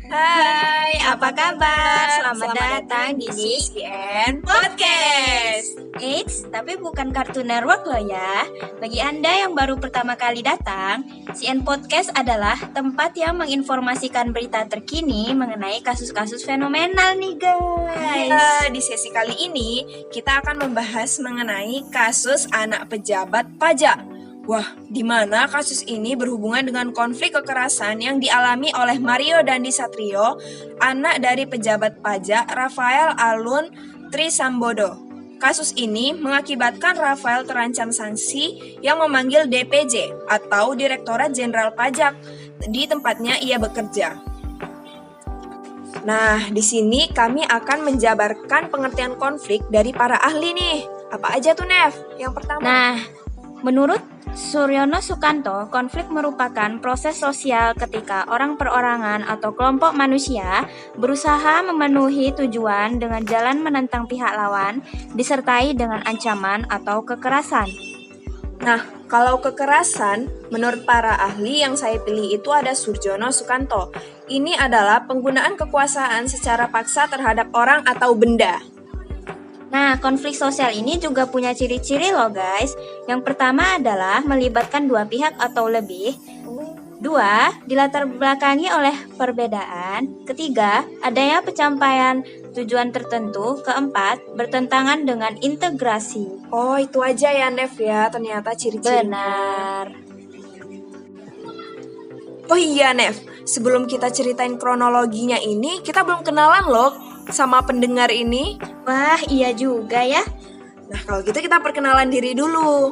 Hai, apa kabar? Selamat datang di CN Podcast. Eits, tapi bukan Cartoon Network loh ya. Bagi Anda yang baru pertama kali datang, CN Podcast adalah tempat yang menginformasikan berita terkini mengenai kasus-kasus fenomenal nih guys. Di sesi kali ini kita akan membahas mengenai kasus anak pejabat pajak. Wah, di mana kasus ini berhubungan dengan konflik kekerasan yang dialami oleh Mario Dandi Satrio, anak dari pejabat pajak Rafael Alun Trisambodo. Kasus ini mengakibatkan Rafael terancam sanksi yang memanggil DPJ atau Direktorat Jenderal Pajak di tempatnya ia bekerja. Nah, di sini kami akan menjabarkan pengertian konflik dari para ahli nih. Apa aja tuh, Nev? Yang pertama. Nah, menurut Suryono Sukanto, konflik merupakan proses sosial ketika orang perorangan atau kelompok manusia berusaha memenuhi tujuan dengan jalan menentang pihak lawan, disertai dengan ancaman atau kekerasan. Nah, kalau kekerasan, menurut para ahli yang saya pilih itu ada Surjono Sukanto. Ini adalah penggunaan kekuasaan secara paksa terhadap orang atau benda. Nah, konflik sosial ini juga punya ciri-ciri loh guys. Yang pertama adalah melibatkan dua pihak atau lebih. Dua, dilatar belakangi oleh perbedaan. Ketiga, adanya pencapaian tujuan tertentu. Keempat, bertentangan dengan integrasi. Oh, itu aja ya, Nev ya, ternyata ciri-cirinya. Benar. Oh iya, Nev, sebelum kita ceritain kronologinya ini, kita belum kenalan loh sama pendengar ini. Wah, iya juga ya. Nah, kalau gitu kita perkenalan diri dulu.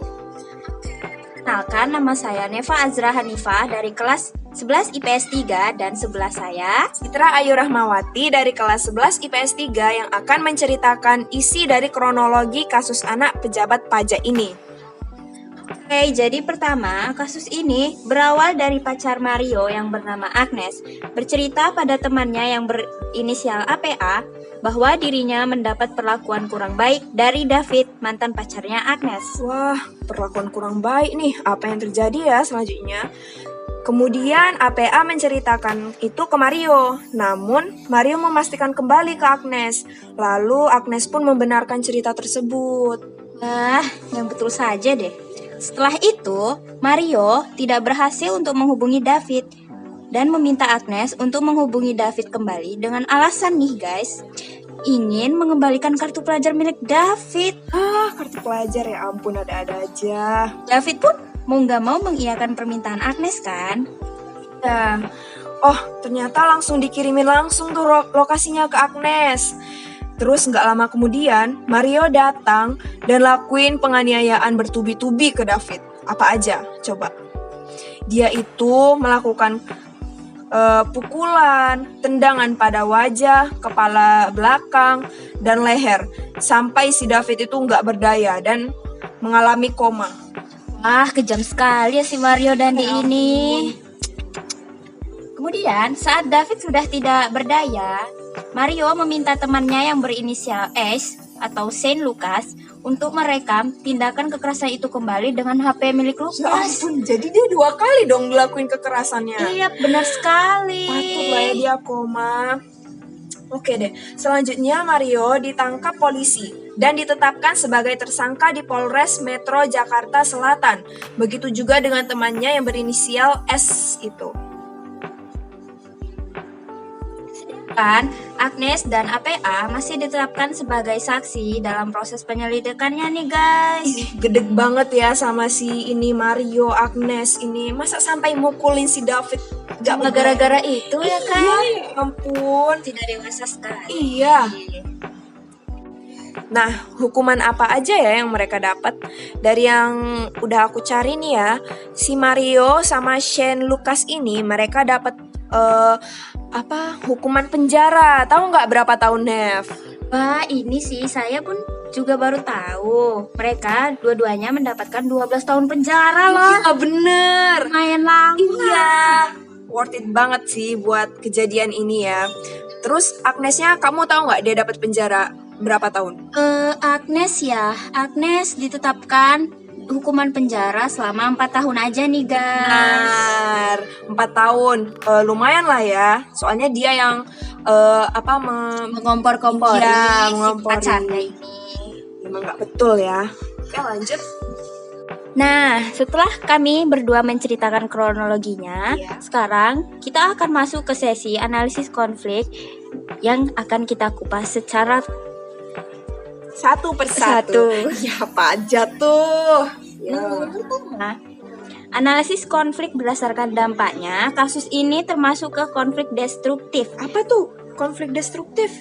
Kenalkan, nama saya Neva Azra Hanifah dari kelas 11 IPS 3 dan sebelah saya Citra Ayu Rahmawati dari kelas 11 IPS 3 yang akan menceritakan isi dari kronologi kasus anak pejabat pajak ini. Oke, jadi pertama, kasus ini berawal dari pacar Mario yang bernama Agnes bercerita pada temannya yang berinisial APA bahwa dirinya mendapat perlakuan kurang baik dari David, mantan pacarnya Agnes. Wah, perlakuan kurang baik nih. Apa yang terjadi ya selanjutnya? Kemudian APA menceritakan itu ke Mario. Namun, Mario memastikan kembali ke Agnes. Lalu Agnes pun membenarkan cerita tersebut. Wah, yang betul saja deh. Setelah itu, Mario tidak berhasil untuk menghubungi David dan meminta Agnes untuk menghubungi David kembali dengan alasan nih guys, ingin mengembalikan kartu pelajar milik David. Kartu pelajar ya ampun, ada-ada aja. David pun mau gak mau mengiyakan permintaan Agnes kan? Ya. Oh, ternyata langsung dikirimin langsung tuh lokasinya ke Agnes. Terus nggak lama kemudian, Mario datang dan lakuin penganiayaan bertubi-tubi ke David. Apa aja? Coba. Dia itu melakukan pukulan, tendangan pada wajah, kepala belakang, dan leher. Sampai si David itu nggak berdaya dan mengalami koma. Wah, kejam sekali ya si Mario Dandi ini. Kemudian, saat David sudah tidak berdaya, Mario meminta temannya yang berinisial S atau Saint Lucas untuk merekam tindakan kekerasan itu kembali dengan HP milik Ya Lucas. ampun, jadi dia 2 kali dong ngelakuin kekerasannya. Iya, benar sekali. Patut lah ya dia koma. Oke deh, selanjutnya Mario ditangkap polisi dan ditetapkan sebagai tersangka di Polres Metro Jakarta Selatan. Begitu juga dengan temannya yang berinisial S itu. Kan, Agnes dan APA masih ditetapkan sebagai saksi dalam proses penyelidikannya nih guys. Gedeg banget ya sama si ini Mario, Agnes ini. Masa sampai mukulin si David? Cuma gara-gara itu ya kan? Iya, ya ampun. Tidak dewasa sekali. Iya. Nah, hukuman apa aja ya yang mereka dapat? Dari yang udah aku cari nih ya, si Mario sama Shane Lucas ini mereka dapat hukuman penjara. Tahu nggak berapa tahun, Nev? Wah, ini sih saya pun juga baru tahu. Mereka dua-duanya mendapatkan 12 tahun penjara loh. Iya, bener. Lumayan lama. Iya. Worth it banget sih buat kejadian ini ya. Terus Agnesnya, kamu tahu nggak dia dapat penjara berapa tahun? Agnes ya, Agnes ditetapkan hukuman penjara selama 4 tahun aja nih guys. Benar, 4 tahun. Lumayan lah ya. Soalnya dia yang Mengompor-kompori Iya, si mengompori. pacarnya ini. memang nggak betul ya. Oke, lanjut. Nah, setelah kami berdua menceritakan kronologinya, Iya. sekarang kita akan masuk ke sesi analisis konflik yang akan kita kupas secara Satu persatu. Ya, pajak tuh. Ya. Nah, analisis konflik berdasarkan dampaknya. Kasus ini termasuk ke konflik destruktif. Apa tuh konflik destruktif?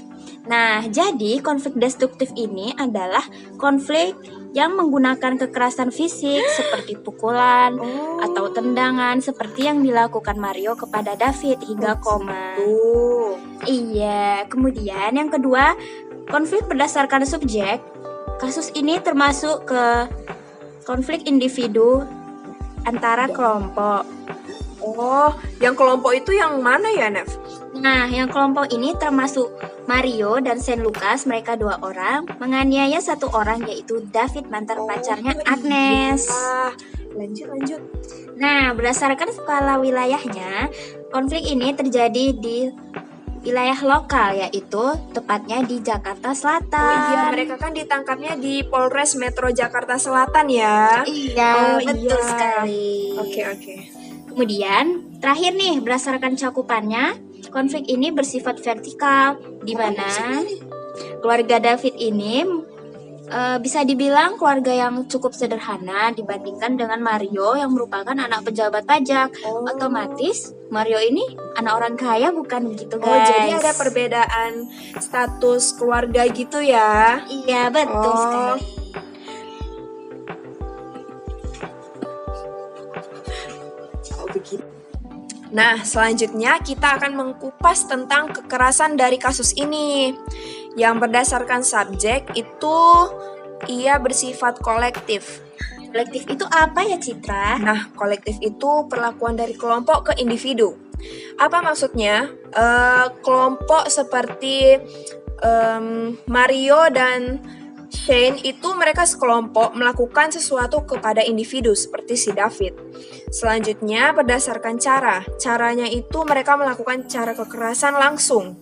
Nah, jadi konflik destruktif ini adalah konflik yang menggunakan kekerasan fisik seperti pukulan atau tendangan seperti yang dilakukan Mario kepada David hingga koma. Tuh. Iya, kemudian yang kedua, konflik berdasarkan subjek. Kasus ini termasuk ke konflik individu antara kelompok. Oh, yang kelompok itu yang mana ya, Nev? Nah, yang kelompok ini termasuk Mario dan Saint Lucas, mereka 2 orang, menganiaya 1 orang yaitu David mantan pacarnya Agnes. Iya. Lanjut. Nah, berdasarkan skala wilayahnya, konflik ini terjadi di wilayah lokal yaitu tepatnya di Jakarta Selatan. Oh iya, mereka kan ditangkapnya di Polres Metro Jakarta Selatan ya. Iya, Oh, betul iya. sekali. Oke. Kemudian, terakhir nih, berdasarkan cakupannya, konflik ini bersifat vertikal, di mana keluarga David ini bisa dibilang keluarga yang cukup sederhana dibandingkan dengan Mario yang merupakan anak pejabat pajak. Oh. Otomatis, Mario ini anak orang kaya bukan begitu Oh, guys. jadi ada perbedaan status keluarga gitu ya. Iya, betul Oh. sekali. Oh, begitu. Nah, selanjutnya kita akan mengupas tentang kekerasan dari kasus ini. Yang berdasarkan subjek itu ia bersifat kolektif. Kolektif itu apa ya, Citra? Nah, kolektif itu perlakuan dari kelompok ke individu. Apa maksudnya? Kelompok seperti Mario dan Shane itu mereka sekelompok melakukan sesuatu kepada individu seperti si David. Selanjutnya berdasarkan caranya itu mereka melakukan cara kekerasan langsung,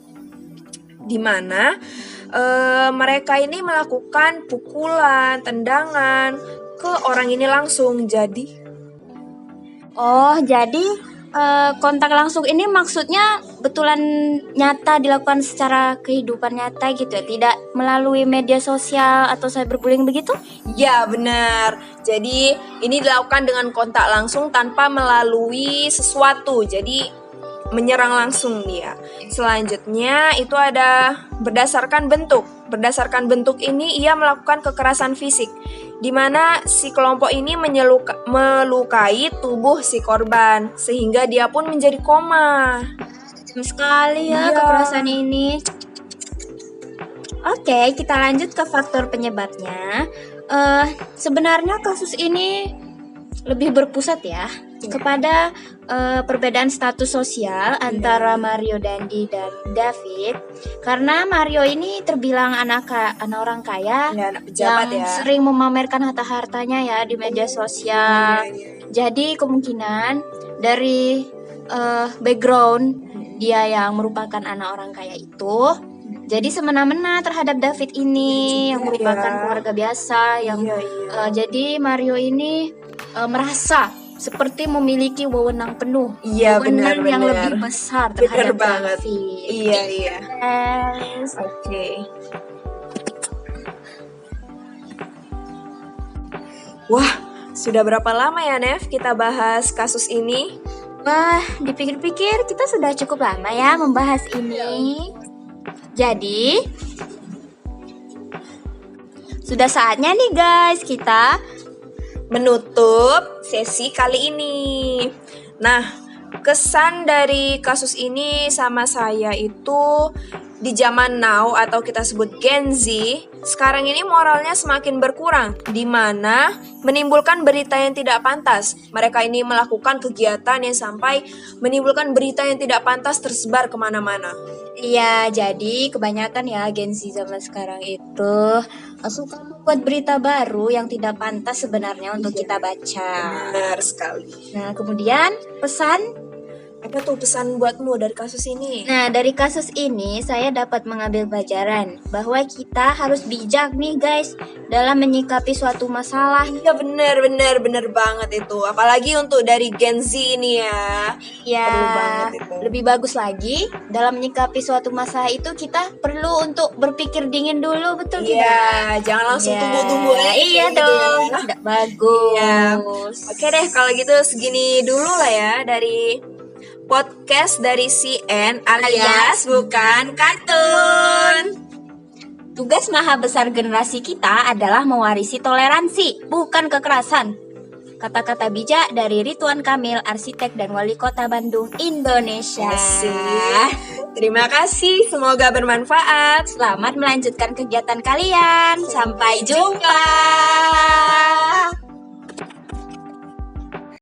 di mana mereka ini melakukan pukulan, tendangan ke orang ini langsung. Oh, jadi kontak langsung ini maksudnya betulan nyata dilakukan secara kehidupan nyata gitu ya, tidak melalui media sosial atau cyberbullying begitu? Ya, benar. Jadi ini dilakukan dengan kontak langsung tanpa melalui sesuatu. Jadi menyerang langsung dia. Selanjutnya itu ada berdasarkan bentuk. Berdasarkan bentuk ini ia melakukan kekerasan fisik, di mana si kelompok ini melukai tubuh si korban sehingga dia pun menjadi koma. Kejam sekali ya Iya. kekerasan ini. Oke, kita lanjut ke faktor penyebabnya. Sebenarnya kasus ini lebih berpusat ya kepada perbedaan status sosial antara Mario Dandi dan David, karena Mario ini terbilang anak orang kaya Ya, anak pejabat yang ya. sering memamerkan harta-hartanya ya di media sosial. Iya. Jadi kemungkinan dari background dia yang merupakan anak orang kaya itu jadi semena-mena terhadap David ini yang juga merupakan ya. keluarga biasa yang Iya. jadi Mario ini merasa seperti memiliki wewenang penuh, Iya, wewenang yang benar. lebih besar Benar terhadap banget. David. Iya. Yes. Oke. Wah, sudah berapa lama ya, Nev, kita bahas kasus ini? Wah, dipikir-pikir kita sudah cukup lama ya membahas ini. Jadi, sudah saatnya nih guys kita Menutup sesi kali ini. Nah, kesan dari kasus ini sama saya itu di zaman now atau kita sebut Gen Z, sekarang ini moralnya semakin berkurang, di mana menimbulkan berita yang tidak pantas. Mereka ini melakukan kegiatan yang sampai menimbulkan berita yang tidak pantas tersebar kemana-mana. Iya, jadi kebanyakan ya Gen Z zaman sekarang itu suka membuat berita baru yang tidak pantas sebenarnya untuk kita baca. Benar sekali. Nah, kemudian pesan. Apa tuh pesan buatmu dari kasus ini? Nah, dari kasus ini saya dapat mengambil pelajaran bahwa kita harus bijak nih guys dalam menyikapi suatu masalah. Iya bener banget itu. Apalagi untuk dari Gen Z ini ya. Ya, Perlu banget itu. lebih bagus lagi dalam menyikapi suatu masalah itu kita perlu untuk berpikir dingin dulu, betul tidak? Iya, jangan langsung Ya, tunggu-tunggu aja. Iya gitu dong, ya. tidak bagus. Iya. Oke deh, kalau gitu segini dulu lah ya dari podcast dari CN alias bukan kartun. Tugas maha besar generasi kita adalah mewarisi toleransi, bukan kekerasan. Kata-kata bijak dari Ridwan Kamil, arsitek dan wali kota Bandung, Indonesia. Asik. Terima kasih, semoga bermanfaat. Selamat melanjutkan kegiatan kalian. Sampai jumpa.